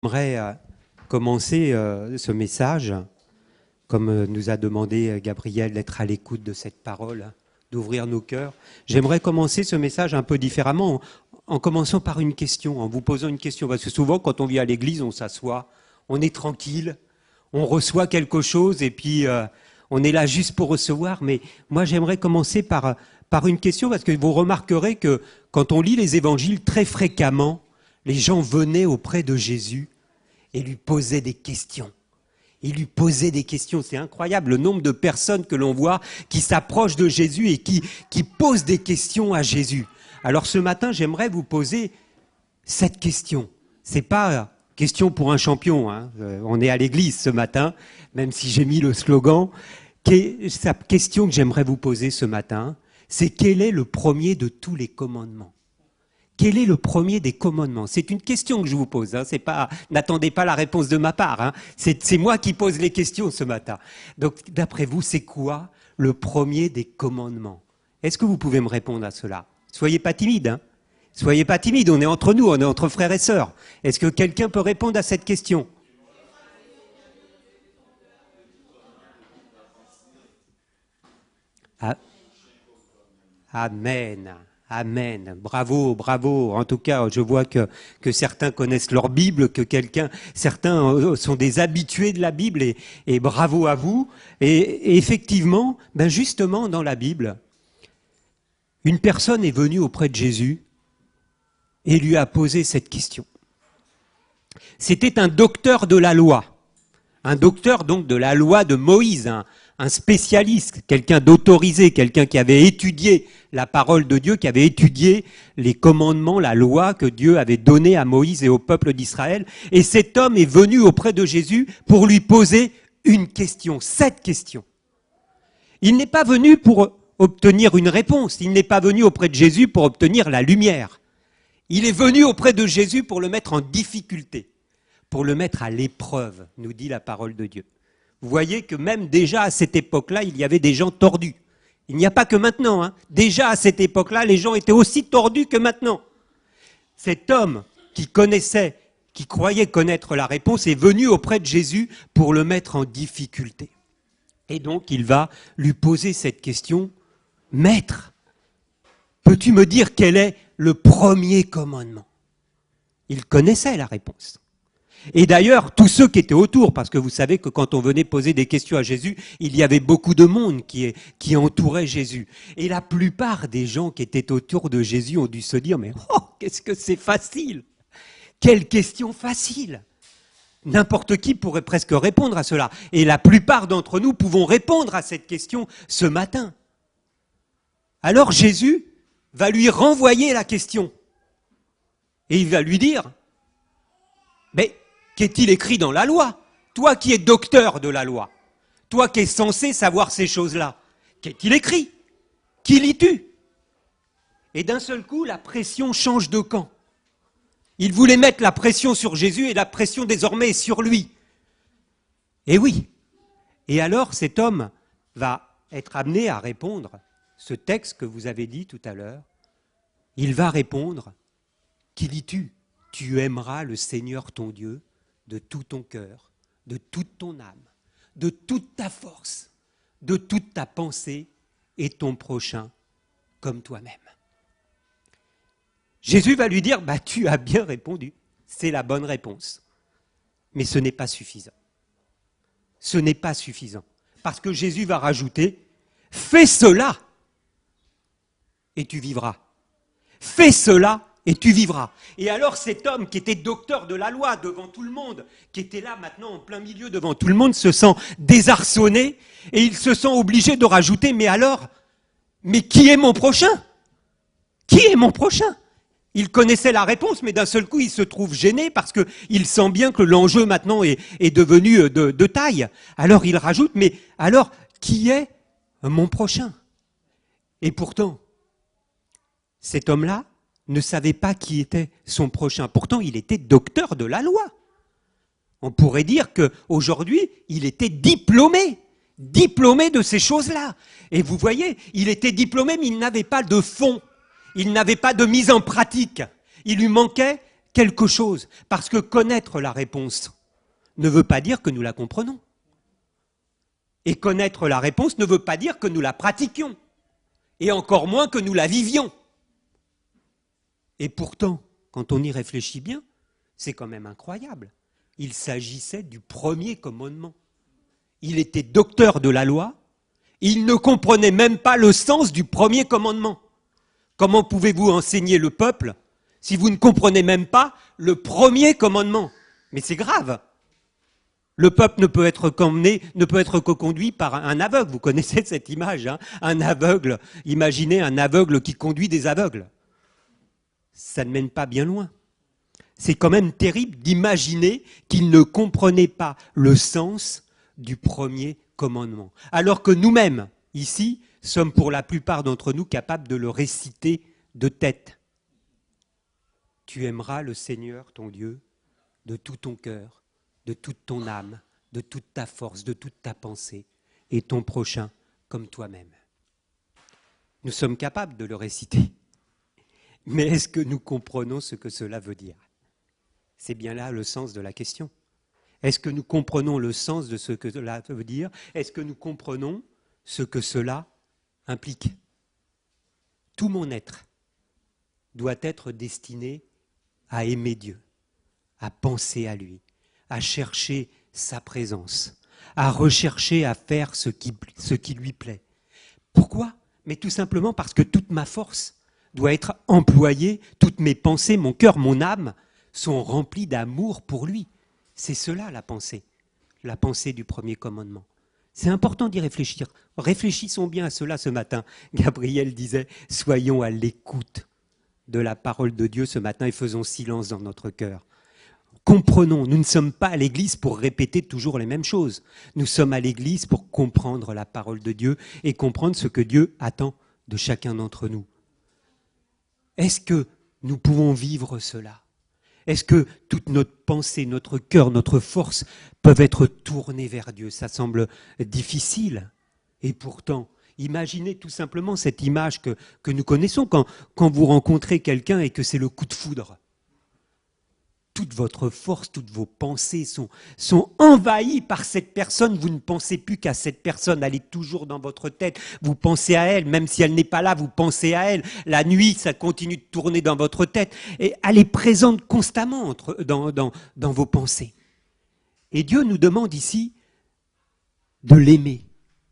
J'aimerais commencer ce message, comme nous a demandé Gabriel d'être à l'écoute de cette parole, d'ouvrir nos cœurs. J'aimerais commencer ce message un peu différemment, en commençant par une question, en vous posant une question. Parce que souvent, quand on vient à l'église, on s'assoit, on est tranquille, on reçoit quelque chose et puis on est là juste pour recevoir. Mais moi, j'aimerais commencer par une question, parce que vous remarquerez que quand on lit les évangiles, très fréquemment, les gens venaient auprès de Jésus et lui posaient des questions. Il lui posait des questions. C'est incroyable le nombre de personnes que l'on voit qui s'approchent de Jésus et qui posent des questions à Jésus. Alors ce matin, j'aimerais vous poser cette question. C'est pas question pour un champion, hein. On est à l'église ce matin, même si j'ai mis le slogan. Sa question que j'aimerais vous poser ce matin, c'est quel est le premier de tous les commandements ? Quel est le premier des commandements ? C'est une question que je vous pose. Hein. C'est pas, n'attendez pas la réponse de ma part. Hein. C'est moi qui pose les questions ce matin. Donc, d'après vous, c'est quoi le premier des commandements ? Est-ce que vous pouvez me répondre à cela ? Soyez pas timide. Hein. Soyez pas timide. On est entre nous, on est entre frères et sœurs. Est-ce que quelqu'un peut répondre à cette question ? Ah. Amen. Amen. Bravo, bravo. En tout cas, je vois que certains connaissent leur Bible, que certains sont des habitués de la Bible et bravo à vous. Et effectivement, ben justement, dans la Bible, une personne est venue auprès de Jésus et lui a posé cette question. C'était un docteur de la loi. Un docteur donc de la loi de Moïse, un spécialiste, quelqu'un d'autorisé, quelqu'un qui avait étudié la parole de Dieu, qui avait étudié les commandements, la loi que Dieu avait donnée à Moïse et au peuple d'Israël. Et cet homme est venu auprès de Jésus pour lui poser une question, cette question. Il n'est pas venu pour obtenir une réponse, il n'est pas venu auprès de Jésus pour obtenir la lumière. Il est venu auprès de Jésus pour le mettre en difficulté, pour le mettre à l'épreuve, nous dit la parole de Dieu. Vous voyez que même déjà à cette époque-là, il y avait des gens tordus. Il n'y a pas que maintenant. Hein. Déjà à cette époque-là, les gens étaient aussi tordus que maintenant. Cet homme qui connaissait, qui croyait connaître la réponse, est venu auprès de Jésus pour le mettre en difficulté. Et donc, il va lui poser cette question. « Maître, peux-tu me dire quel est le premier commandement ?» Il connaissait la réponse. Et d'ailleurs, tous ceux qui étaient autour, parce que vous savez que quand on venait poser des questions à Jésus, il y avait beaucoup de monde qui entourait Jésus. Et la plupart des gens qui étaient autour de Jésus ont dû se dire, mais oh, qu'est-ce que c'est facile ! Quelle question facile ! N'importe qui pourrait presque répondre à cela. Et la plupart d'entre nous pouvons répondre à cette question ce matin. Alors Jésus va lui renvoyer la question. Et il va lui dire, mais qu'est-il écrit dans la loi ? Toi qui es docteur de la loi, toi qui es censé savoir ces choses-là, qu'est-il écrit ? Qui lis-tu ? Et d'un seul coup, la pression change de camp. Il voulait mettre la pression sur Jésus et la pression désormais est sur lui. Et oui. Et alors cet homme va être amené à répondre ce texte que vous avez dit tout à l'heure. Il va répondre, qui lis-tu ? Tu aimeras le Seigneur ton Dieu de tout ton cœur, de toute ton âme, de toute ta force, de toute ta pensée et ton prochain comme toi-même. Jésus va lui dire, tu as bien répondu, c'est la bonne réponse. Mais ce n'est pas suffisant. Ce n'est pas suffisant. Parce que Jésus va rajouter, fais cela et tu vivras. Fais cela et tu vivras. Et alors cet homme qui était docteur de la loi devant tout le monde, qui était là maintenant en plein milieu devant tout le monde, se sent désarçonné et il se sent obligé de rajouter, mais qui est mon prochain ? Qui est mon prochain ? Il connaissait la réponse, mais d'un seul coup, il se trouve gêné parce qu'il sent bien que l'enjeu maintenant est devenu de taille. Alors il rajoute, mais alors, qui est mon prochain ? Et pourtant, cet homme-là ne savait pas qui était son prochain. Pourtant, il était docteur de la loi. On pourrait dire qu'aujourd'hui, il était diplômé de ces choses-là. Et vous voyez, il était diplômé, mais il n'avait pas de fond. Il n'avait pas de mise en pratique. Il lui manquait quelque chose. Parce que connaître la réponse ne veut pas dire que nous la comprenons. Et connaître la réponse ne veut pas dire que nous la pratiquions. Et encore moins que nous la vivions. Et pourtant, quand on y réfléchit bien, c'est quand même incroyable. Il s'agissait du premier commandement. Il était docteur de la loi, il ne comprenait même pas le sens du premier commandement. Comment pouvez-vous enseigner le peuple si vous ne comprenez même pas le premier commandement? Mais c'est grave. Le peuple ne peut être que conduit par un aveugle. Vous connaissez cette image, hein? Un aveugle. Imaginez un aveugle qui conduit des aveugles. Ça ne mène pas bien loin. C'est quand même terrible d'imaginer qu'ils ne comprenaient pas le sens du premier commandement. Alors que nous-mêmes, ici, sommes pour la plupart d'entre nous capables de le réciter de tête. Tu aimeras le Seigneur, ton Dieu, de tout ton cœur, de toute ton âme, de toute ta force, de toute ta pensée, et ton prochain comme toi-même. Nous sommes capables de le réciter. Mais est-ce que nous comprenons ce que cela veut dire? C'est bien là le sens de la question. Est-ce que nous comprenons le sens de ce que cela veut dire? Est-ce que nous comprenons ce que cela implique? Tout mon être doit être destiné à aimer Dieu, à penser à lui, à chercher sa présence, à rechercher à faire ce qui lui plaît. Pourquoi? Mais tout simplement parce que toute ma force doit être employée, toutes mes pensées, mon cœur, mon âme sont remplies d'amour pour lui. C'est cela la pensée du premier commandement. C'est important d'y réfléchir. Réfléchissons bien à cela ce matin. Gabriel disait, soyons à l'écoute de la parole de Dieu ce matin et faisons silence dans notre cœur. Comprenons, nous ne sommes pas à l'église pour répéter toujours les mêmes choses. Nous sommes à l'église pour comprendre la parole de Dieu et comprendre ce que Dieu attend de chacun d'entre nous. Est-ce que nous pouvons vivre cela? Est-ce que toute notre pensée, notre cœur, notre force peuvent être tournées vers Dieu? Ça semble difficile. Et pourtant, imaginez tout simplement cette image que nous connaissons quand vous rencontrez quelqu'un et que c'est le coup de foudre. Toute votre force, toutes vos pensées sont envahies par cette personne. Vous ne pensez plus qu'à cette personne. Elle est toujours dans votre tête. Vous pensez à elle, même si elle n'est pas là, vous pensez à elle. La nuit, ça continue de tourner dans votre tête. Et elle est présente constamment dans vos pensées. Et Dieu nous demande ici de l'aimer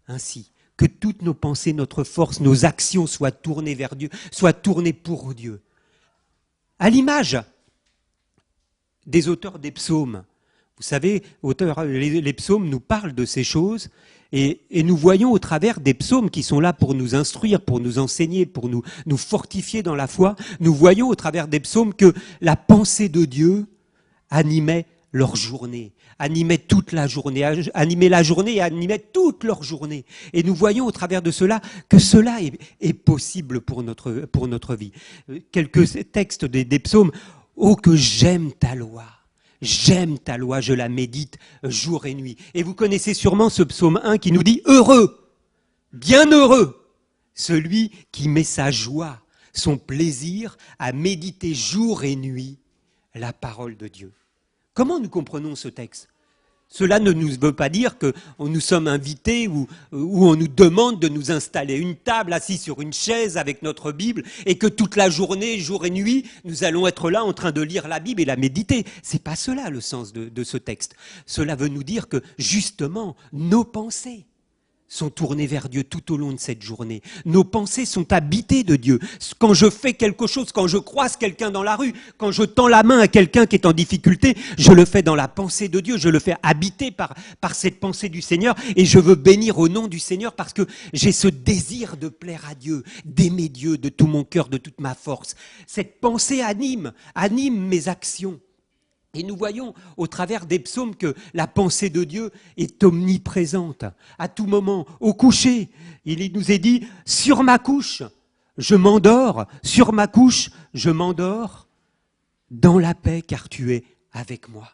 ainsi. Que toutes nos pensées, notre force, nos actions soient tournées vers Dieu, soient tournées pour Dieu. À l'image des auteurs des psaumes. Vous savez, les psaumes nous parlent de ces choses et nous voyons au travers des psaumes qui sont là pour nous instruire, pour nous enseigner, pour nous fortifier dans la foi, nous voyons au travers des psaumes que la pensée de Dieu animait leur journée, animait toute la journée, animait la journée et animait toute leur journée. Et nous voyons au travers de cela que cela est possible pour notre vie. Quelques textes des psaumes. Oh, que j'aime ta loi, je la médite jour et nuit. Et vous connaissez sûrement ce psaume 1 qui nous dit « Heureux, bien heureux, celui qui met sa joie, son plaisir à méditer jour et nuit la parole de Dieu. » Comment nous comprenons ce texte? Cela ne nous veut pas dire que nous sommes invités ou on nous demande de nous installer une table assis sur une chaise avec notre Bible et que toute la journée, jour et nuit, nous allons être là en train de lire la Bible et la méditer. C'est pas cela le sens de ce texte. Cela veut nous dire que justement, nos pensées sont tournées vers Dieu tout au long de cette journée. Nos pensées sont habitées de Dieu. Quand je fais quelque chose, quand je croise quelqu'un dans la rue, quand je tends la main à quelqu'un qui est en difficulté, je le fais dans la pensée de Dieu, je le fais habiter par cette pensée du Seigneur et je veux bénir au nom du Seigneur parce que j'ai ce désir de plaire à Dieu, d'aimer Dieu de tout mon cœur, de toute ma force. Cette pensée anime mes actions. Et nous voyons au travers des psaumes que la pensée de Dieu est omniprésente. À tout moment, au coucher, il nous est dit « Sur ma couche, je m'endors, sur ma couche, je m'endors dans la paix car tu es avec moi. »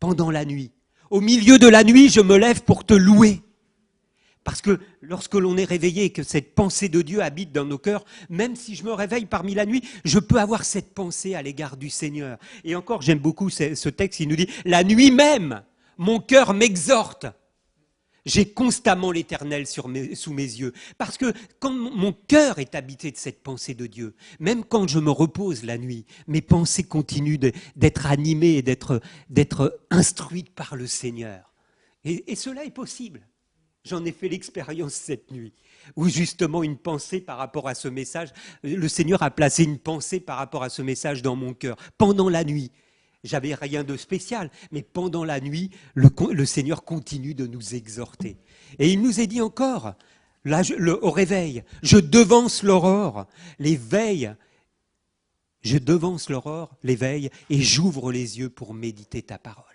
Pendant la nuit, au milieu de la nuit, je me lève pour te louer. Parce que lorsque l'on est réveillé et que cette pensée de Dieu habite dans nos cœurs, même si je me réveille parmi la nuit, je peux avoir cette pensée à l'égard du Seigneur. Et encore, j'aime beaucoup ce texte, il nous dit, la nuit même, mon cœur m'exhorte. J'ai constamment l'Éternel sous mes yeux. Parce que quand mon cœur est habité de cette pensée de Dieu, même quand je me repose la nuit, mes pensées continuent d'être animées et d'être instruites par le Seigneur. Et cela est possible. J'en ai fait l'expérience cette nuit, où justement une pensée par rapport à ce message, le Seigneur a placé une pensée par rapport à ce message dans mon cœur, pendant la nuit. J'avais rien de spécial, mais pendant la nuit, le Seigneur continue de nous exhorter. Et il nous est dit encore, là, au réveil, je devance l'aurore, l'éveil, et j'ouvre les yeux pour méditer ta parole.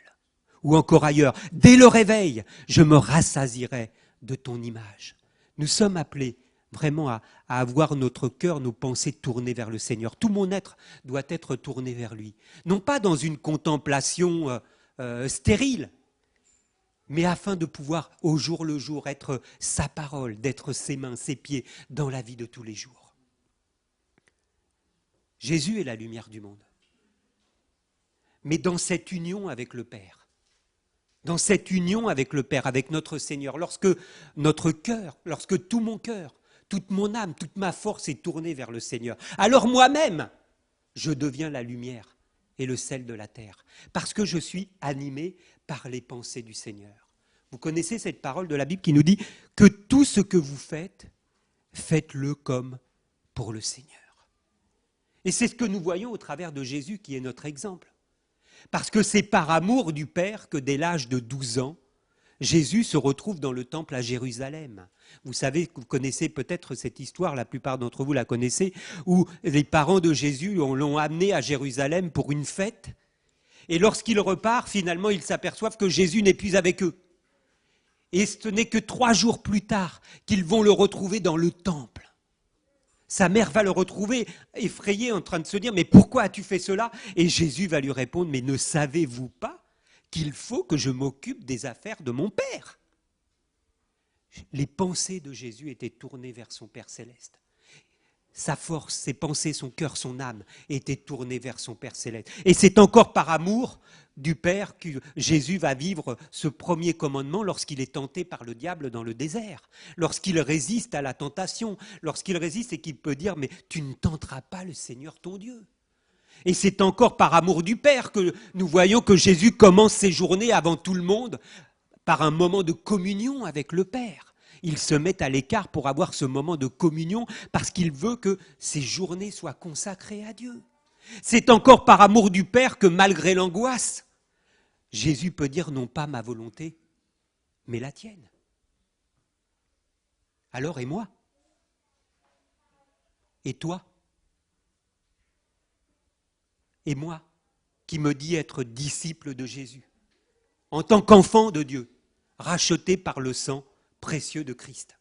Ou encore ailleurs, dès le réveil, je me rassasierai de ton image. Nous sommes appelés vraiment à avoir notre cœur, nos pensées tournées vers le Seigneur. Tout mon être doit être tourné vers lui. Non pas dans une contemplation stérile, mais afin de pouvoir au jour le jour être sa parole, d'être ses mains, ses pieds dans la vie de tous les jours. Jésus est la lumière du monde. Mais dans cette union avec le Père, dans cette union avec le Père, avec notre Seigneur, lorsque notre cœur, lorsque tout mon cœur, toute mon âme, toute ma force est tournée vers le Seigneur, alors moi-même, je deviens la lumière et le sel de la terre, parce que je suis animé par les pensées du Seigneur. Vous connaissez cette parole de la Bible qui nous dit que tout ce que vous faites, faites-le comme pour le Seigneur. Et c'est ce que nous voyons au travers de Jésus qui est notre exemple. Parce que c'est par amour du Père que dès l'âge de 12 ans, Jésus se retrouve dans le temple à Jérusalem. Vous savez, vous connaissez peut-être cette histoire, la plupart d'entre vous la connaissez, où les parents de Jésus l'ont amené à Jérusalem pour une fête. Et lorsqu'il repart, finalement, ils s'aperçoivent que Jésus n'est plus avec eux. Et ce n'est que 3 jours plus tard qu'ils vont le retrouver dans le temple. Sa mère va le retrouver effrayé en train de se dire « Mais pourquoi as-tu fait cela ?» Et Jésus va lui répondre « Mais ne savez-vous pas qu'il faut que je m'occupe des affaires de mon Père ?» Les pensées de Jésus étaient tournées vers son Père céleste. Sa force, ses pensées, son cœur, son âme étaient tournées vers son Père céleste. Et c'est encore par amour du Père que Jésus va vivre ce premier commandement lorsqu'il est tenté par le diable dans le désert, lorsqu'il résiste à la tentation, lorsqu'il résiste et qu'il peut dire « Mais tu ne tenteras pas le Seigneur ton Dieu ». Et c'est encore par amour du Père que nous voyons que Jésus commence ses journées avant tout le monde par un moment de communion avec le Père. Il se met à l'écart pour avoir ce moment de communion parce qu'il veut que ses journées soient consacrées à Dieu. C'est encore par amour du Père que malgré l'angoisse, Jésus peut dire non pas ma volonté, mais la tienne. Alors et moi? Et toi? Et moi, qui me dis être disciple de Jésus, en tant qu'enfant de Dieu, racheté par le sang précieux de Christ.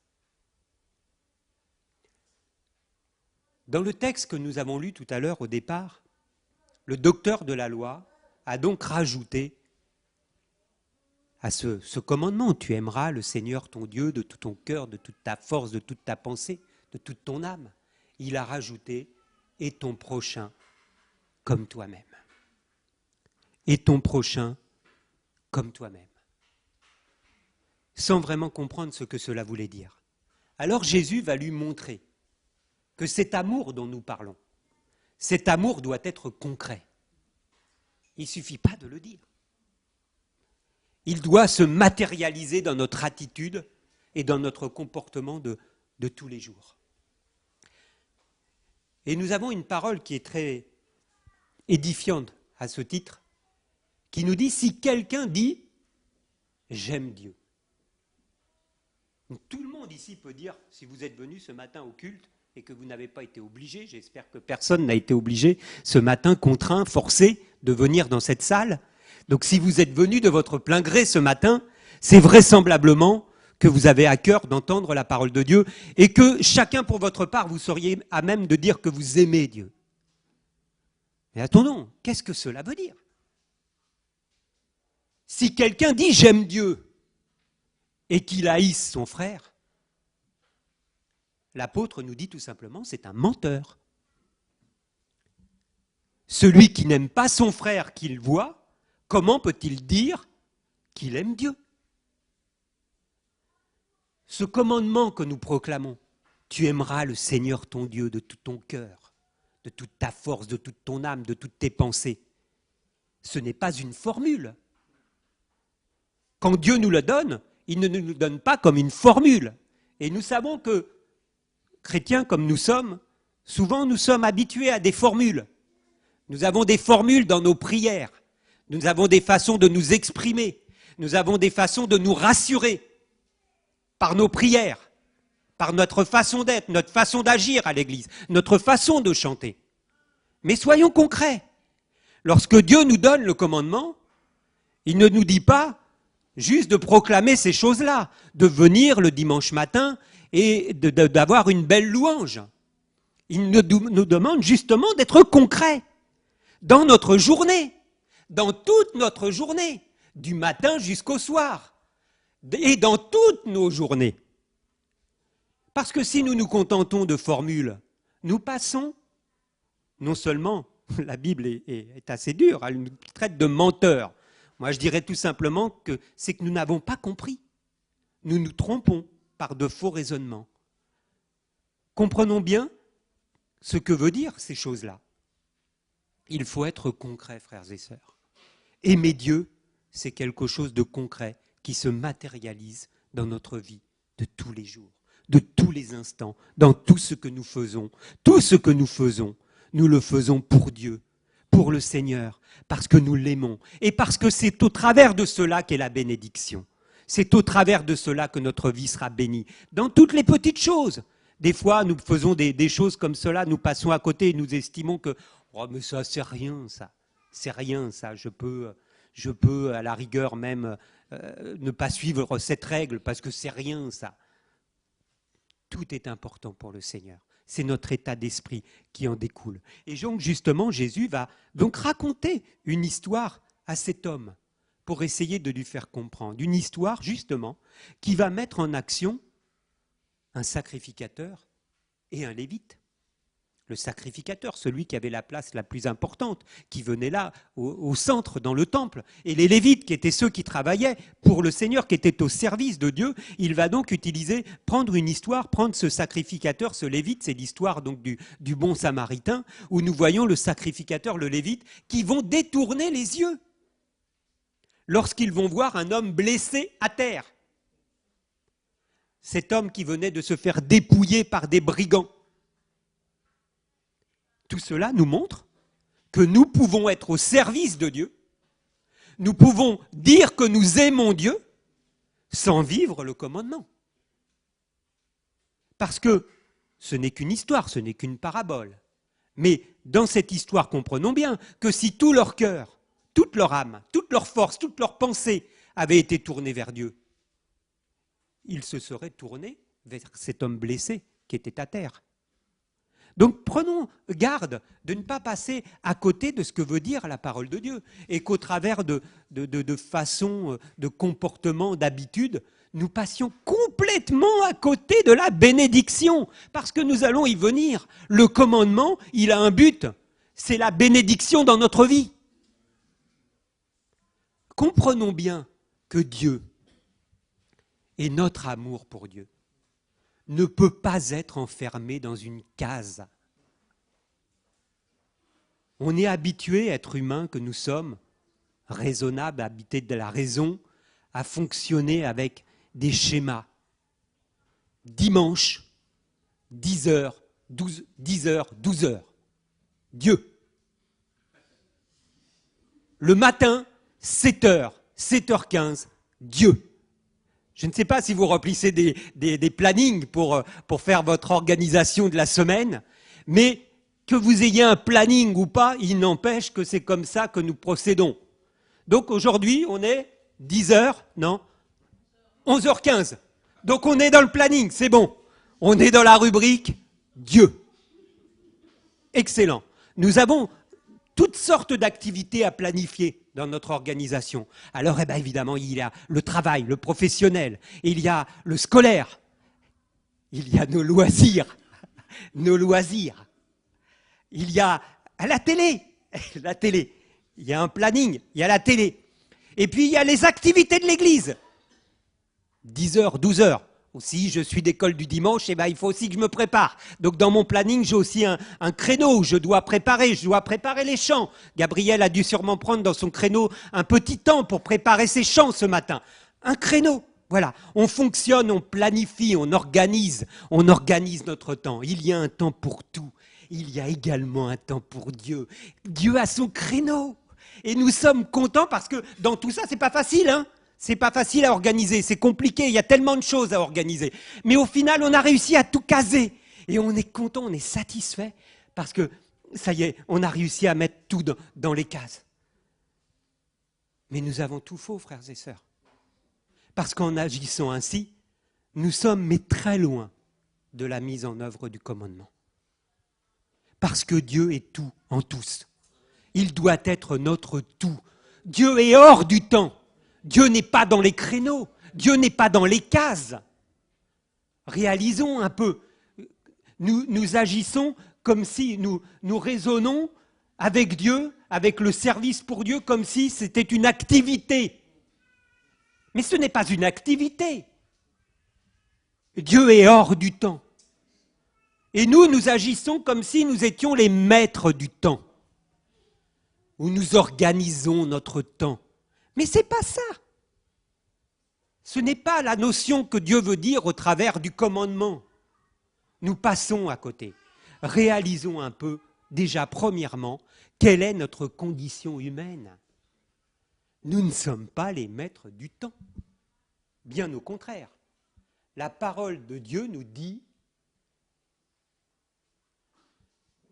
Dans le texte que nous avons lu tout à l'heure au départ, le docteur de la loi a donc rajouté à ce commandement, tu aimeras le Seigneur ton Dieu de tout ton cœur, de toute ta force, de toute ta pensée, de toute ton âme. Il a rajouté et ton prochain comme toi-même. Et ton prochain comme toi-même. Sans vraiment comprendre ce que cela voulait dire. Alors Jésus va lui montrer que cet amour dont nous parlons, cet amour doit être concret. Il ne suffit pas de le dire. Il doit se matérialiser dans notre attitude et dans notre comportement de tous les jours. Et nous avons une parole qui est très édifiante à ce titre, qui nous dit, si quelqu'un dit « j'aime Dieu », donc, tout le monde ici peut dire, si vous êtes venu ce matin au culte et que vous n'avez pas été obligé, j'espère que personne n'a été obligé ce matin, contraint, forcé de venir dans cette salle. Donc si vous êtes venu de votre plein gré ce matin, c'est vraisemblablement que vous avez à cœur d'entendre la parole de Dieu et que chacun pour votre part, vous seriez à même de dire que vous aimez Dieu. Mais attendons, qu'est-ce que cela veut dire? Si quelqu'un dit « j'aime Dieu », et qu'il haïsse son frère, L'apôtre nous dit tout simplement, c'est un menteur. Celui qui n'aime pas son frère qu'il voit, comment peut-il dire qu'il aime Dieu? Ce commandement que nous proclamons, tu aimeras le Seigneur ton Dieu de tout ton cœur, de toute ta force, de toute ton âme, de toutes tes pensées. Ce n'est pas une formule. Quand Dieu nous le donne, il ne nous le donne pas comme une formule. Et nous savons que, chrétiens comme nous sommes, souvent nous sommes habitués à des formules. Nous avons des formules dans nos prières. Nous avons des façons de nous exprimer. Nous avons des façons de nous rassurer par nos prières, par notre façon d'être, notre façon d'agir à l'Église, notre façon de chanter. Mais soyons concrets. Lorsque Dieu nous donne le commandement, il ne nous dit pas juste de proclamer ces choses-là, de venir le dimanche matin et d'avoir une belle louange. Il nous demande justement d'être concrets dans notre journée, dans toute notre journée, du matin jusqu'au soir, et dans toutes nos journées. Parce que si nous nous contentons de formules, nous passons, non seulement, la Bible est assez dure, elle nous traite de menteurs. Moi, je dirais tout simplement que c'est que nous n'avons pas compris. Nous nous trompons par de faux raisonnements. Comprenons bien ce que veut dire ces choses-là. Il faut être concret, frères et sœurs. Aimer Dieu, c'est quelque chose de concret qui se matérialise dans notre vie de tous les jours, de tous les instants, dans tout ce que nous faisons. Tout ce que nous le faisons pour Dieu, pour le Seigneur, parce que nous l'aimons et parce que c'est au travers de cela qu'est la bénédiction. C'est au travers de cela que notre vie sera bénie, dans toutes les petites choses. Des fois, nous faisons des choses comme cela, nous passons à côté et nous estimons que « Oh, mais ça, c'est rien, ça. C'est rien, ça. Je peux à la rigueur même ne pas suivre cette règle parce que c'est rien, ça. » Tout est important pour le Seigneur. C'est notre état d'esprit qui en découle. Et donc, justement, Jésus va donc raconter une histoire à cet homme pour essayer de lui faire comprendre. Une histoire, justement, qui va mettre en action un sacrificateur et un lévite. Le sacrificateur, celui qui avait la place la plus importante, qui venait là, au centre, dans le temple. Et les lévites, qui étaient ceux qui travaillaient pour le Seigneur, qui étaient au service de Dieu, il va donc prendre une histoire, prendre ce sacrificateur, ce lévite, c'est l'histoire donc du bon samaritain, où nous voyons le sacrificateur, le lévite, qui vont détourner les yeux lorsqu'ils vont voir un homme blessé à terre. Cet homme qui venait de se faire dépouiller par des brigands. Tout cela nous montre que nous pouvons être au service de Dieu, nous pouvons dire que nous aimons Dieu sans vivre le commandement. Parce que ce n'est qu'une histoire, ce n'est qu'une parabole. Mais dans cette histoire, comprenons bien que si tout leur cœur, toute leur âme, toute leur force, toute leur pensée avaient été tournés vers Dieu, ils se seraient tournés vers cet homme blessé qui était à terre. Donc prenons garde de ne pas passer à côté de ce que veut dire la parole de Dieu et qu'au travers de façons, de comportements, d'habitudes, nous passions complètement à côté de la bénédiction parce que nous allons y venir. Le commandement, il a un but, c'est la bénédiction dans notre vie. Comprenons bien que Dieu et notre amour pour Dieu ne peut pas être enfermé dans une case. On est habitué, être humain que nous sommes, raisonnables, habités de la raison, à fonctionner avec des schémas. Dimanche, 10h, 12 heures. Dieu. Le matin, 7h, 7h15, Dieu. Je ne sais pas si vous remplissez des plannings pour faire votre organisation de la semaine, mais que vous ayez un planning ou pas, il n'empêche que c'est comme ça que nous procédons. Donc aujourd'hui, on est 10h, non 11h15. Donc on est dans le planning, c'est bon. On est dans la rubrique Dieu. Excellent. Nous avons toutes sortes d'activités à planifier dans notre organisation. Alors, évidemment, il y a le travail, le professionnel, il y a le scolaire, il y a nos loisirs, nos loisirs. Il y a la télé, la télé. Il y a un planning, il y a la télé. Et puis il y a les activités de l'église. 10 heures, 12 heures. Aussi, je suis d'école du dimanche, et ben, il faut aussi que je me prépare. Donc dans mon planning, j'ai aussi un créneau où je dois préparer les chants. Gabriel a dû sûrement prendre dans son créneau un petit temps pour préparer ses chants ce matin. Un créneau, voilà. On fonctionne, on planifie, on organise notre temps. Il y a un temps pour tout. Il y a également un temps pour Dieu. Dieu a son créneau. Et nous sommes contents parce que dans tout ça, c'est pas facile, hein. C'est pas facile à organiser, c'est compliqué, il y a tellement de choses à organiser. Mais au final, on a réussi à tout caser. Et on est content, on est satisfait, parce que, ça y est, on a réussi à mettre tout dans les cases. Mais nous avons tout faux, frères et sœurs. Parce qu'en agissant ainsi, nous sommes mais très loin de la mise en œuvre du commandement. Parce que Dieu est tout en tous. Il doit être notre tout. Dieu est hors du temps. Dieu n'est pas dans les créneaux, Dieu n'est pas dans les cases. Réalisons un peu. Nous agissons comme si nous raisonnons avec Dieu, avec le service pour Dieu, comme si c'était une activité. Mais ce n'est pas une activité. Dieu est hors du temps. Et nous agissons comme si nous étions les maîtres du temps, où nous organisons notre temps. Mais ce n'est pas ça. Ce n'est pas la notion que Dieu veut dire au travers du commandement. Nous passons à côté. Réalisons un peu, déjà premièrement, quelle est notre condition humaine. Nous ne sommes pas les maîtres du temps. Bien au contraire. La parole de Dieu nous dit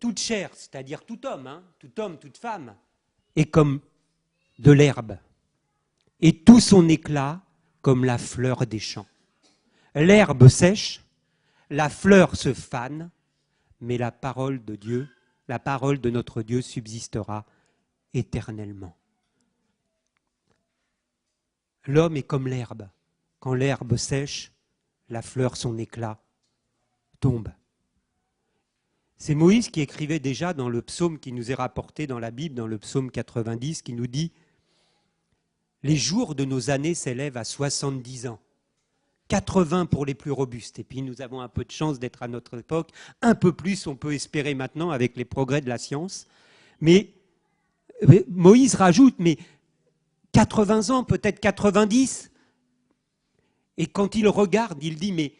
toute chair, c'est-à-dire tout homme, toute femme, est comme de l'herbe. Et tout son éclat comme la fleur des champs. L'herbe sèche, la fleur se fane, mais la parole de Dieu, la parole de notre Dieu subsistera éternellement. L'homme est comme l'herbe. Quand l'herbe sèche, la fleur, son éclat, tombe. C'est Moïse qui écrivait déjà dans le psaume qui nous est rapporté dans la Bible, dans le psaume 90, qui nous dit « Les jours de nos années s'élèvent à 70 ans, 80 pour les plus robustes. » Et puis nous avons un peu de chance d'être à notre époque, un peu plus on peut espérer maintenant avec les progrès de la science. Mais Moïse rajoute, mais 80 ans, peut-être 90. Et quand il regarde, il dit, mais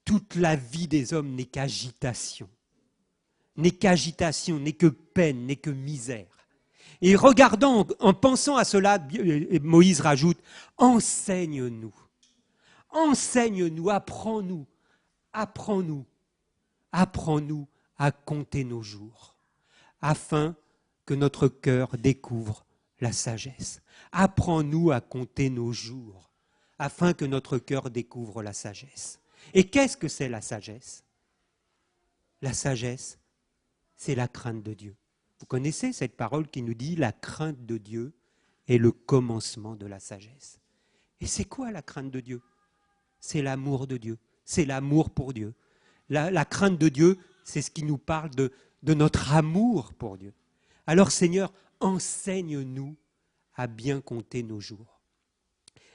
toute la vie des hommes n'est qu'agitation, n'est que peine, n'est que misère. Et regardant, en pensant à cela, Moïse rajoute, enseigne-nous, apprends-nous à compter nos jours, afin que notre cœur découvre la sagesse. Apprends-nous à compter nos jours, afin que notre cœur découvre la sagesse. Et qu'est-ce que c'est la sagesse? La sagesse, c'est la crainte de Dieu. Vous connaissez cette parole qui nous dit « La crainte de Dieu est le commencement de la sagesse ». Et c'est quoi la crainte de Dieu? C'est l'amour de Dieu, c'est l'amour pour Dieu. La crainte de Dieu, c'est ce qui nous parle de notre amour pour Dieu. Alors Seigneur, enseigne-nous à bien compter nos jours.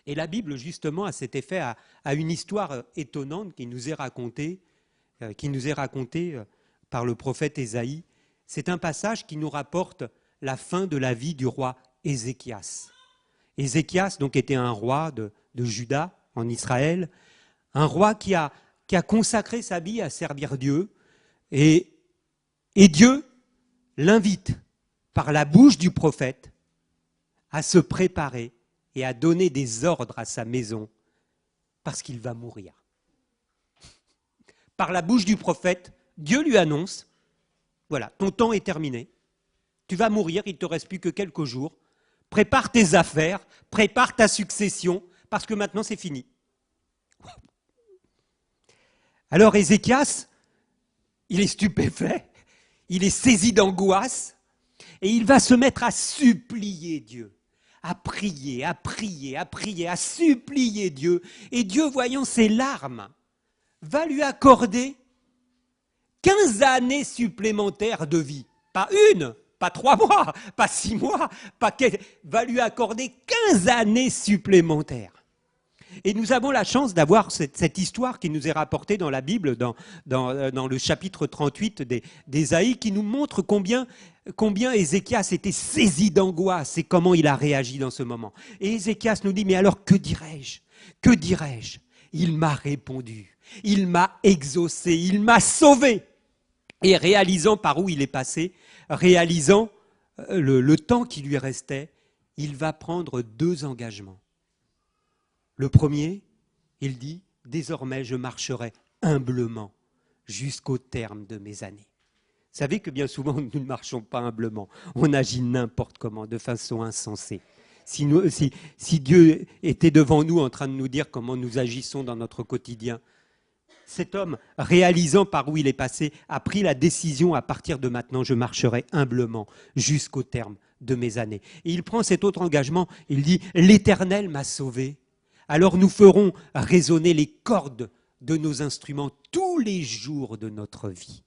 Et la Bible, justement, à cet effet, a une histoire étonnante qui nous est racontée par le prophète Ésaïe. C'est un passage qui nous rapporte la fin de la vie du roi Ézéchias. Ézéchias, donc, était un roi de Juda, en Israël, un roi qui a consacré sa vie à servir Dieu, et Dieu l'invite, par la bouche du prophète, à se préparer et à donner des ordres à sa maison, parce qu'il va mourir. Par la bouche du prophète, Dieu lui annonce, voilà, ton temps est terminé, tu vas mourir, il ne te reste plus que quelques jours, prépare tes affaires, prépare ta succession, parce que maintenant c'est fini. Alors Ézéchias, il est stupéfait, il est saisi d'angoisse, et il va se mettre à supplier Dieu, à prier, à supplier Dieu. Et Dieu, voyant ses larmes, va lui accorder 15 années supplémentaires de vie. Pas une, pas 3 mois, pas 6 mois, va lui accorder 15 années supplémentaires. Et nous avons la chance d'avoir cette histoire qui nous est rapportée dans la Bible, dans le chapitre 38 d'Ésaïe, qui nous montre combien Ézéchias était saisi d'angoisse et comment il a réagi dans ce moment. Et Ézéchias nous dit, mais alors que dirais-je ? Que dirais-je ? Il m'a répondu, il m'a exaucé, il m'a sauvé. Et réalisant par où il est passé, réalisant le temps qui lui restait, il va prendre 2 engagements. Le premier, il dit, désormais je marcherai humblement jusqu'au terme de mes années. Vous savez que bien souvent nous ne marchons pas humblement, on agit n'importe comment, de façon insensée. Si Dieu était devant nous en train de nous dire comment nous agissons dans notre quotidien, cet homme, réalisant par où il est passé, a pris la décision, à partir de maintenant, je marcherai humblement jusqu'au terme de mes années. Et il prend cet autre engagement, il dit, l'Éternel m'a sauvé. Alors nous ferons résonner les cordes de nos instruments tous les jours de notre vie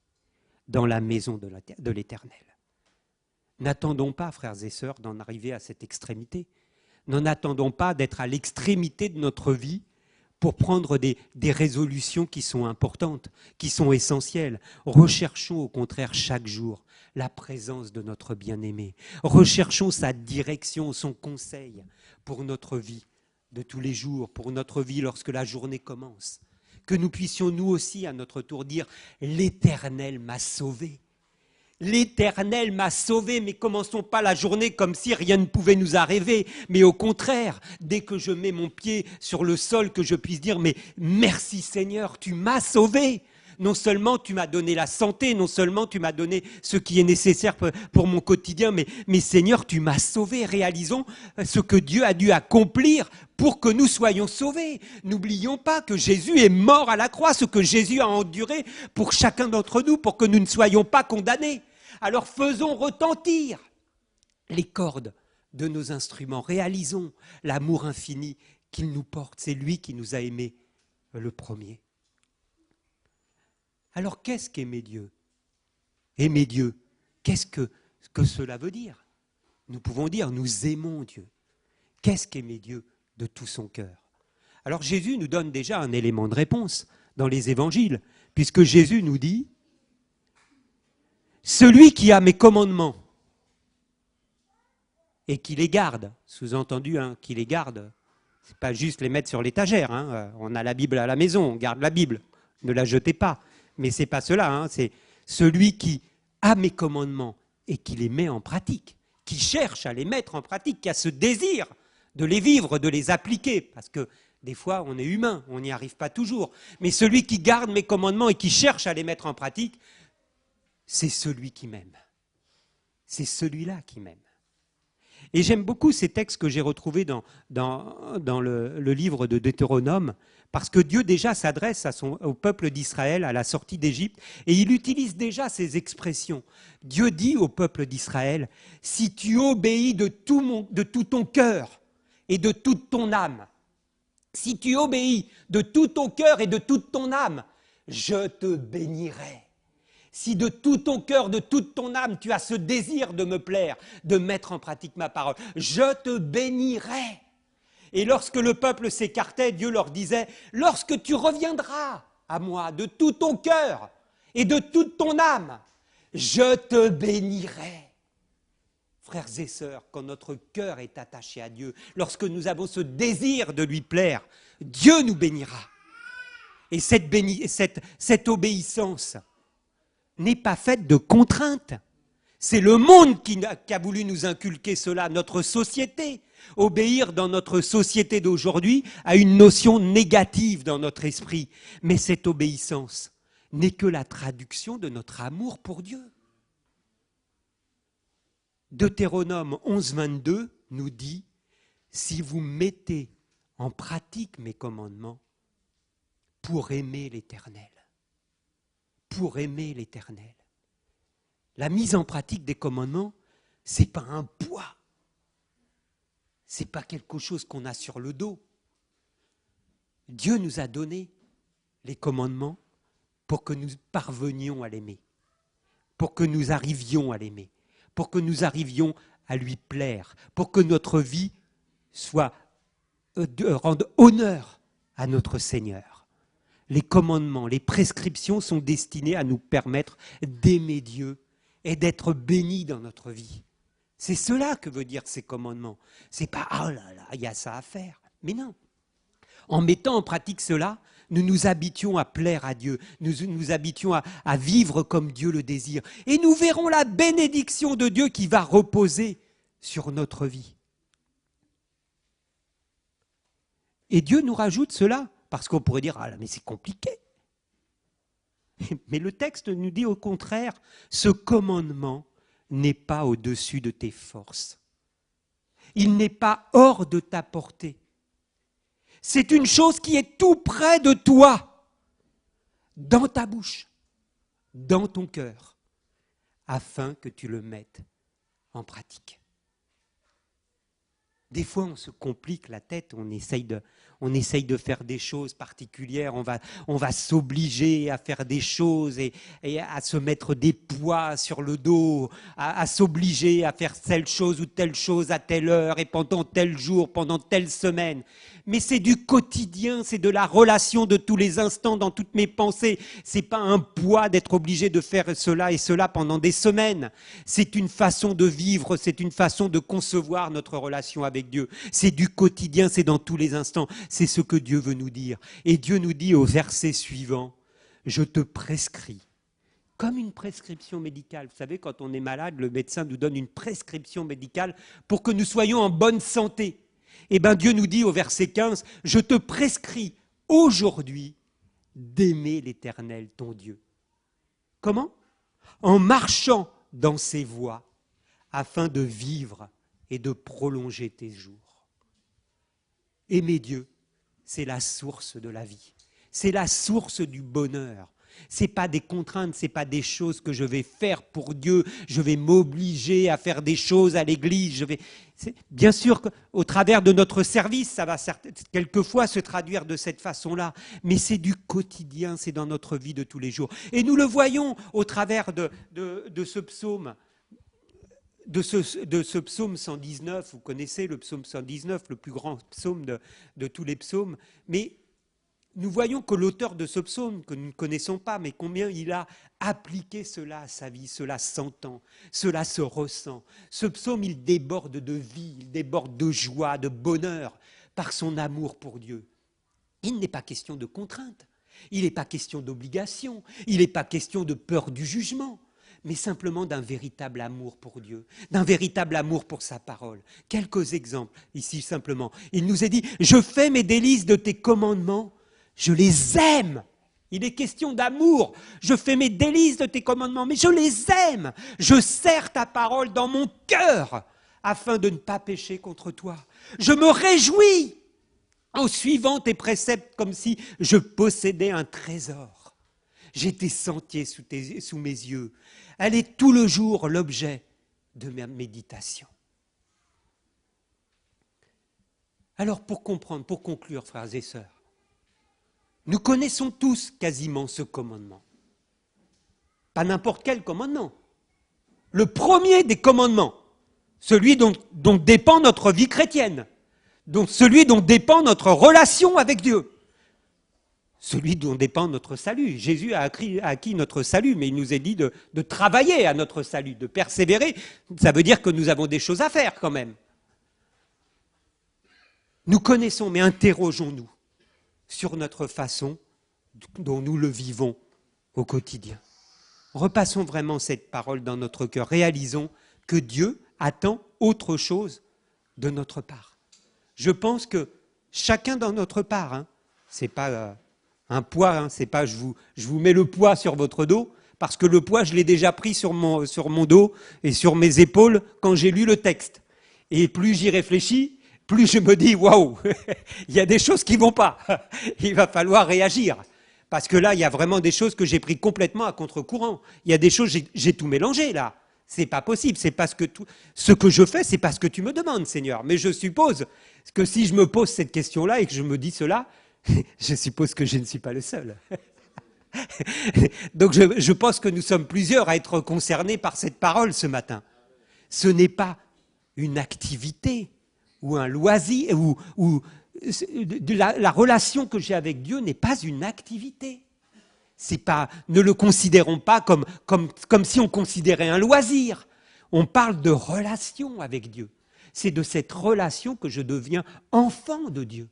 dans la maison de l'Éternel. N'attendons pas, frères et sœurs, d'en arriver à cette extrémité. N'en attendons pas d'être à l'extrémité de notre vie pour prendre des résolutions qui sont importantes, qui sont essentielles. Recherchons au contraire chaque jour la présence de notre bien-aimé. Recherchons sa direction, son conseil pour notre vie de tous les jours, pour notre vie lorsque la journée commence. Que nous puissions nous aussi à notre tour dire « L'Éternel m'a sauvé ». L'Éternel m'a sauvé, mais commençons pas la journée comme si rien ne pouvait nous arriver, mais au contraire, dès que je mets mon pied sur le sol, que je puisse dire « Mais merci Seigneur, tu m'as sauvé ». Non seulement tu m'as donné la santé, non seulement tu m'as donné ce qui est nécessaire pour mon quotidien, mais Seigneur, tu m'as sauvé. Réalisons ce que Dieu a dû accomplir pour que nous soyons sauvés. N'oublions pas que Jésus est mort à la croix, ce que Jésus a enduré pour chacun d'entre nous, pour que nous ne soyons pas condamnés. Alors faisons retentir les cordes de nos instruments. Réalisons l'amour infini qu'il nous porte. C'est lui qui nous a aimés le premier. Alors qu'est-ce qu'aimer Dieu ? Aimer Dieu, qu'est-ce que cela veut dire ? Nous pouvons dire, nous aimons Dieu. Qu'est-ce qu'aimer Dieu de tout son cœur ? Alors Jésus nous donne déjà un élément de réponse dans les évangiles, puisque Jésus nous dit, celui qui a mes commandements et qui les garde, sous-entendu, qui les garde, ce n'est pas juste les mettre sur l'étagère, on a la Bible à la maison, on garde la Bible, ne la jetez pas. Mais ce n'est pas cela, c'est celui qui a mes commandements et qui les met en pratique, qui cherche à les mettre en pratique, qui a ce désir de les vivre, de les appliquer, parce que des fois on est humain, on n'y arrive pas toujours. Mais celui qui garde mes commandements et qui cherche à les mettre en pratique, c'est celui qui m'aime. C'est celui-là qui m'aime. Et j'aime beaucoup ces textes que j'ai retrouvés dans le livre de Deutéronome, parce que Dieu déjà s'adresse au peuple d'Israël à la sortie d'Égypte, et il utilise déjà ces expressions. Dieu dit au peuple d'Israël, « Si tu obéis de tout ton cœur et de toute ton âme, si tu obéis de tout ton cœur et de toute ton âme, je te bénirai. » Si de tout ton cœur, de toute ton âme, tu as ce désir de me plaire, de mettre en pratique ma parole, je te bénirai. Et lorsque le peuple s'écartait, Dieu leur disait, lorsque tu reviendras à moi de tout ton cœur et de toute ton âme, je te bénirai. Frères et sœurs, quand notre cœur est attaché à Dieu, lorsque nous avons ce désir de lui plaire, Dieu nous bénira. Et cette obéissance n'est pas faite de contraintes. C'est le monde qui a voulu nous inculquer cela, notre société. Obéir dans notre société d'aujourd'hui a une notion négative dans notre esprit. Mais cette obéissance n'est que la traduction de notre amour pour Dieu. Deutéronome 11, 22 nous dit « Si vous mettez en pratique mes commandements pour aimer l'Éternel, pour aimer l'Éternel. » La mise en pratique des commandements, ce n'est pas un poids. Ce n'est pas quelque chose qu'on a sur le dos. Dieu nous a donné les commandements pour que nous parvenions à l'aimer, pour que nous arrivions à l'aimer, pour que nous arrivions à lui plaire, pour que notre vie rende honneur à notre Seigneur. Les commandements, les prescriptions sont destinés à nous permettre d'aimer Dieu et d'être bénis dans notre vie. C'est cela que veut dire ces commandements. C'est pas « oh là là, il y a ça à faire ». Mais non. En mettant en pratique cela, nous nous habituons à plaire à Dieu, nous nous habituons à vivre comme Dieu le désire. Et nous verrons la bénédiction de Dieu qui va reposer sur notre vie. Et Dieu nous rajoute cela, parce qu'on pourrait dire « ah là, mais c'est compliqué ». Mais le texte nous dit au contraire, ce commandement n'est pas au-dessus de tes forces. Il n'est pas hors de ta portée. C'est une chose qui est tout près de toi, dans ta bouche, dans ton cœur, afin que tu le mettes en pratique. Des fois, on se complique la tête, on essaye de faire des choses particulières, on va s'obliger à faire des choses et à se mettre des poids sur le dos, à s'obliger à faire telle chose ou telle chose à telle heure et pendant tel jour, pendant telle semaine. Mais c'est du quotidien, c'est de la relation de tous les instants dans toutes mes pensées. C'est pas un poids d'être obligé de faire cela et cela pendant des semaines. C'est une façon de vivre, c'est une façon de concevoir notre relation avec Dieu. C'est du quotidien, c'est dans tous les instants. C'est ce que Dieu veut nous dire. Et Dieu nous dit au verset suivant, « Je te prescris ». Comme une prescription médicale. Vous savez, quand on est malade, le médecin nous donne une prescription médicale pour que nous soyons en bonne santé. Eh bien, Dieu nous dit au verset 15, « Je te prescris aujourd'hui d'aimer l'Éternel, ton Dieu. » Comment ? En marchant dans ses voies, afin de vivre et de prolonger tes jours. Aimer Dieu, c'est la source de la vie. C'est la source du bonheur. Ce n'est pas des contraintes, ce n'est pas des choses que je vais faire pour Dieu. Je vais m'obliger à faire des choses à l'église. Bien sûr qu'au travers de notre service, ça va quelquefois se traduire de cette façon-là. Mais c'est du quotidien, c'est dans notre vie de tous les jours. Et nous le voyons au travers de ce psaume. De ce psaume 119, vous connaissez le psaume 119, le plus grand psaume de tous les psaumes, mais nous voyons que l'auteur de ce psaume, que nous ne connaissons pas, mais combien il a appliqué cela à sa vie, cela s'entend, cela se ressent. Ce psaume, il déborde de vie, il déborde de joie, de bonheur, par son amour pour Dieu. Il n'est pas question de contrainte, il n'est pas question d'obligation, il n'est pas question de peur du jugement, mais simplement d'un véritable amour pour Dieu, d'un véritable amour pour sa parole. Quelques exemples, ici simplement. Il nous est dit, « Je fais mes délices de tes commandements, je les aime. » Il est question d'amour. Je fais mes délices de tes commandements, mais je les aime. Je serre ta parole dans mon cœur afin de ne pas pécher contre toi. Je me réjouis en suivant tes préceptes comme si je possédais un trésor. J'ai tes sentiers sous mes yeux. Elle est tout le jour l'objet de ma méditation. Alors pour comprendre, pour conclure, frères et sœurs, nous connaissons tous quasiment ce commandement. Pas n'importe quel commandement. Le premier des commandements, celui dont dépend notre vie chrétienne, celui dont dépend notre relation avec Dieu, celui dont dépend notre salut. Jésus a acquis notre salut, mais il nous est dit de travailler à notre salut, de persévérer. Ça veut dire que nous avons des choses à faire quand même. Nous connaissons, mais interrogeons-nous sur notre façon dont nous le vivons au quotidien. Repassons vraiment cette parole dans notre cœur. Réalisons que Dieu attend autre chose de notre part. Je pense que chacun dans notre part, c'est pas un poids, c'est pas je vous mets le poids sur votre dos, parce que le poids je l'ai déjà pris sur mon dos et sur mes épaules quand j'ai lu le texte. Et plus j'y réfléchis, plus je me dis, waouh, il y a des choses qui ne vont pas. Il va falloir réagir. Parce que là, il y a vraiment des choses que j'ai pris complètement à contre-courant. Il y a des choses, j'ai tout mélangé là. C'est pas possible. C'est parce que ce que je fais, c'est parce que tu me demandes, Seigneur. Mais je suppose que si je me pose cette question-là et que je me dis cela, Je suppose que je ne suis pas le seul. Donc je pense que nous sommes plusieurs à être concernés par cette parole ce matin. Ce n'est pas une activité ou un loisir, la relation que j'ai avec Dieu n'est pas une activité. C'est pas, ne le considérons pas comme si on considérait un loisir. On parle de relation avec Dieu. C'est de cette relation que je deviens enfant de Dieu.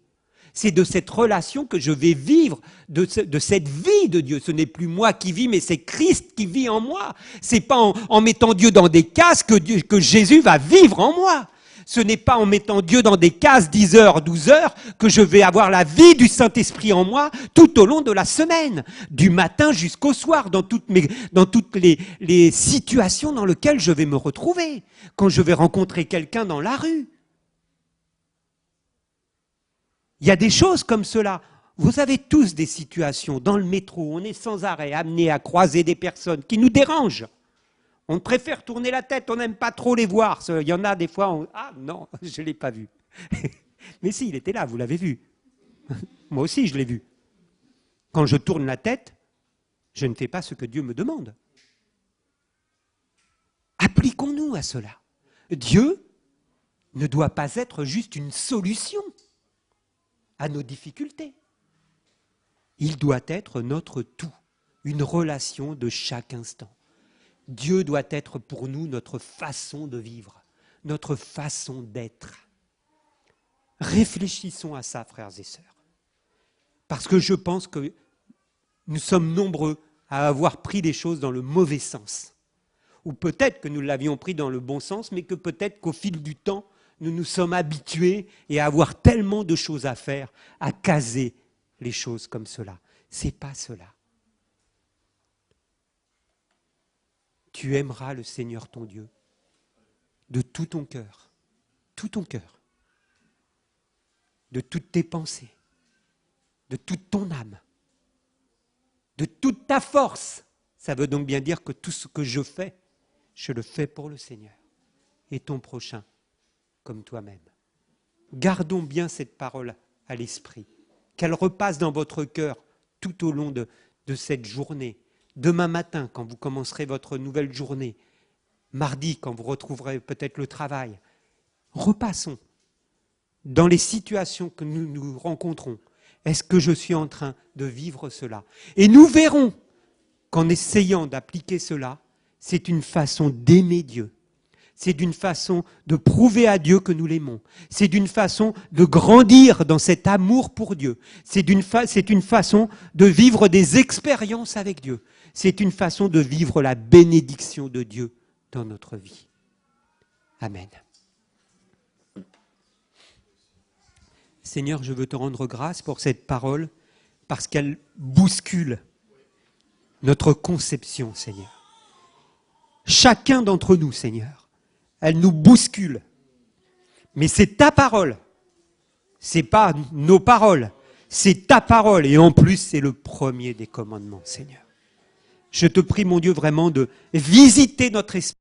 C'est de cette relation que je vais vivre, de cette vie de Dieu. Ce n'est plus moi qui vis, mais c'est Christ qui vit en moi. C'est pas en mettant Dieu dans des cases que Jésus va vivre en moi. Ce n'est pas en mettant Dieu dans des cases 10 heures, 12 heures que je vais avoir la vie du Saint-Esprit en moi tout au long de la semaine, du matin jusqu'au soir, dans toutes les situations dans lesquelles je vais me retrouver, quand je vais rencontrer quelqu'un dans la rue. Il y a des choses comme cela. Vous avez tous des situations dans le métro, on est sans arrêt amené à croiser des personnes qui nous dérangent. On préfère tourner la tête, on n'aime pas trop les voir. Il y en a des fois, ah non, je ne l'ai pas vu. Mais si, il était là, vous l'avez vu. Moi aussi, je l'ai vu. Quand je tourne la tête, je ne fais pas ce que Dieu me demande. Appliquons-nous à cela. Dieu ne doit pas être juste une solution à nos difficultés. Il doit être notre tout, une relation de chaque instant. Dieu doit être pour nous notre façon de vivre, notre façon d'être. Réfléchissons à ça, frères et sœurs. Parce que je pense que nous sommes nombreux à avoir pris les choses dans le mauvais sens. Ou peut-être que nous l'avions pris dans le bon sens, mais que peut-être qu'au fil du temps, nous nous sommes habitués et à avoir tellement de choses à faire, à caser les choses comme cela. Ce n'est pas cela. Tu aimeras le Seigneur ton Dieu de tout ton cœur, de toutes tes pensées, de toute ton âme, de toute ta force. Ça veut donc bien dire que tout ce que je le fais pour le Seigneur et ton prochain comme toi-même. Gardons bien cette parole à l'esprit, qu'elle repasse dans votre cœur tout au long de cette journée. Demain matin, quand vous commencerez votre nouvelle journée, mardi, quand vous retrouverez peut-être le travail, repassons dans les situations que nous nous rencontrons. Est-ce que je suis en train de vivre cela? Et nous verrons qu'en essayant d'appliquer cela, c'est une façon d'aimer Dieu. C'est d'une façon de prouver à Dieu que nous l'aimons. C'est d'une façon de grandir dans cet amour pour Dieu. C'est une façon de vivre des expériences avec Dieu. C'est une façon de vivre la bénédiction de Dieu dans notre vie. Amen. Seigneur, je veux te rendre grâce pour cette parole, parce qu'elle bouscule notre conception, Seigneur. Chacun d'entre nous, Seigneur, elle nous bouscule. Mais c'est ta parole. Ce n'est pas nos paroles. C'est ta parole. Et en plus, c'est le premier des commandements, Seigneur. Je te prie, mon Dieu, vraiment de visiter notre esprit.